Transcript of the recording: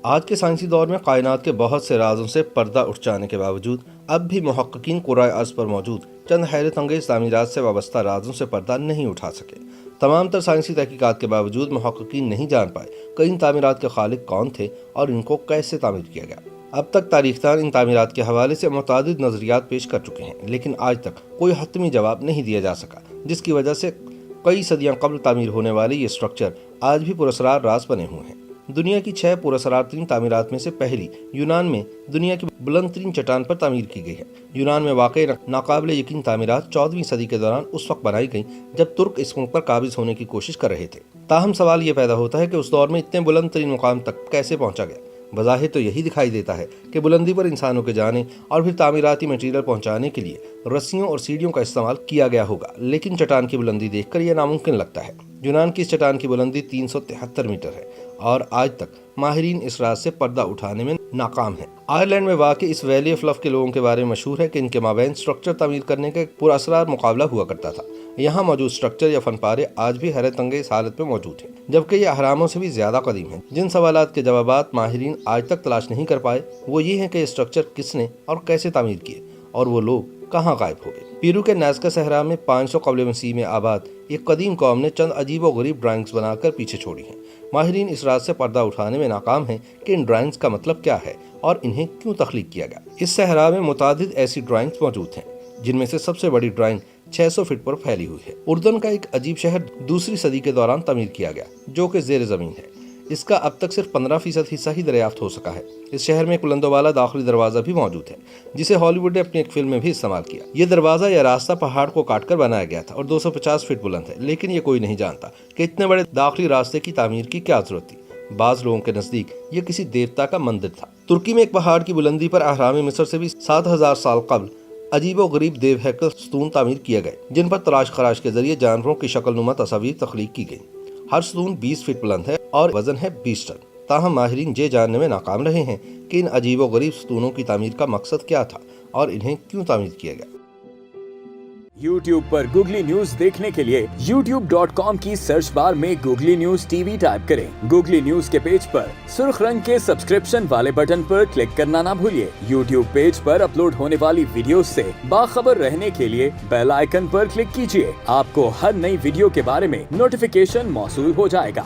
آج کے سائنسی دور میں کائنات کے بہت سے رازوں سے پردہ اٹھ جانے کے باوجود اب بھی محققین کرۂ ارض پر موجود چند حیرت انگیز تعمیرات سے وابستہ رازوں سے پردہ نہیں اٹھا سکے۔ تمام تر سائنسی تحقیقات کے باوجود محققین نہیں جان پائے کہ ان تعمیرات کے خالق کون تھے اور ان کو کیسے تعمیر کیا گیا۔ اب تک تاریخ دان ان تعمیرات کے حوالے سے متعدد نظریات پیش کر چکے ہیں، لیکن آج تک کوئی حتمی جواب نہیں دیا جا سکا، جس کی وجہ سے کئی صدیاں قبل تعمیر ہونے والے یہ اسٹرکچر آج بھی پراسرار راز بنے ہوئے ہیں۔ دنیا کی 6 پراسرار ترین تعمیرات میں سے پہلی یونان میں دنیا کی بلند ترین چٹان پر تعمیر کی گئی ہے۔ یونان میں واقع ناقابل یقین تعمیرات 14ویں صدی کے دوران اس وقت بنائی گئیں جب ترک اس ملک پر قابض ہونے کی کوشش کر رہے تھے۔ تاہم سوال یہ پیدا ہوتا ہے کہ اس دور میں اتنے بلند ترین مقام تک کیسے پہنچا گیا؟ بظاہر تو یہی دکھائی دیتا ہے کہ بلندی پر انسانوں کے جانے اور پھر تعمیراتی مٹیریل پہنچانے کے لیے رسیوں اور سیڑھیوں کا استعمال کیا گیا ہوگا، لیکن چٹان کی بلندی دیکھ کر یہ ناممکن لگتا ہے۔ یونان کی اس چٹان کی بلندی 373 میٹر ہے اور آج تک ماہرین اس راز سے پردہ اٹھانے میں ناکام ہیں۔ آئرلینڈ میں واقع اس ویلی آف لو کے لوگوں کے بارے میں مشہور ہے کہ ان کے مابین اسٹرکچر تعمیر کرنے کا ایک پراسرار مقابلہ ہوا کرتا تھا۔ یہاں موجود اسٹرکچر یا فن پارے آج بھی حیرت انگیز حالت میں موجود ہیں، جبکہ یہ اہراموں سے بھی زیادہ قدیم ہیں۔ جن سوالات کے جوابات ماہرین آج تک تلاش نہیں کر پائے وہ یہ ہیں کہ یہ اسٹرکچر کس نے اور کیسے تعمیر کیے اور وہ لوگ کہاں غائب ہو گئے۔ پیرو کے نازکا صحرا میں 500 قبل مسیح میں آباد ایک قدیم قوم نے چند عجیب و غریب ڈرائنگز بنا کر پیچھے چھوڑی ہیں۔ ماہرین اس راز سے پردہ اٹھانے میں ناکام ہیں کہ ان ڈرائنگز کا مطلب کیا ہے اور انہیں کیوں تخلیق کیا گیا۔ اس صحرا میں متعدد ایسی ڈرائنگز موجود ہیں جن میں سے سب سے بڑی ڈرائنگ 600 فٹ پر پھیلی ہوئی ہے۔ اردن کا ایک عجیب شہر 2ویں صدی کے دوران تعمیر کیا گیا جو کہ زیر زمین ہے۔ اس کا اب تک صرف 15% حصہ ہی دریافت ہو سکا ہے۔ اس شہر میں ایک بلندوں والا داخلی دروازہ بھی موجود ہے جسے ہالی ووڈ نے اپنی ایک فلم میں بھی استعمال کیا۔ یہ دروازہ یا راستہ پہاڑ کو کاٹ کر بنایا گیا تھا اور 250 فٹ بلند ہے، لیکن یہ کوئی نہیں جانتا کہ اتنے بڑے داخلی راستے کی تعمیر کی کیا ضرورت تھی۔ بعض لوگوں کے نزدیک یہ کسی دیوتا کا مندر تھا۔ ترکی میں ایک پہاڑ کی بلندی پر اہرام مصر سے بھی 7000 سال قبل عجیب و غریب دیو ہیکل ستون تعمیر کیے گئے جن پر تراش خراش کے ذریعے جانوروں کی شکل نما تصاویر تخلیق کی گئی۔ ہر ستون 20 فٹ بلند ہے اور وزن ہے 20 ٹن۔ تاہم ماہرین یہ جاننے میں ناکام رہے ہیں کہ ان عجیب و غریب ستونوں کی تعمیر کا مقصد کیا تھا اور انہیں کیوں تعمیر کیا گیا۔ YouTube پر گوگلی نیوز دیکھنے کے لیے youtube.com کی سرچ بار میں googly news T V type کریں۔ گوگلی نیوز کے پیج پر سرخ رنگ کے سبسکرپشن والے بٹن پر کلک کرنا نہ بھولیے۔ YouTube پیج پر اپلوڈ ہونے والی ویڈیوز سے باخبر رہنے کے لیے بیل آئیکن پر کلک کیجیے۔ آپ کو ہر نئی ویڈیو کے بارے میں نوٹیفیکیشن موصول ہو جائے گا۔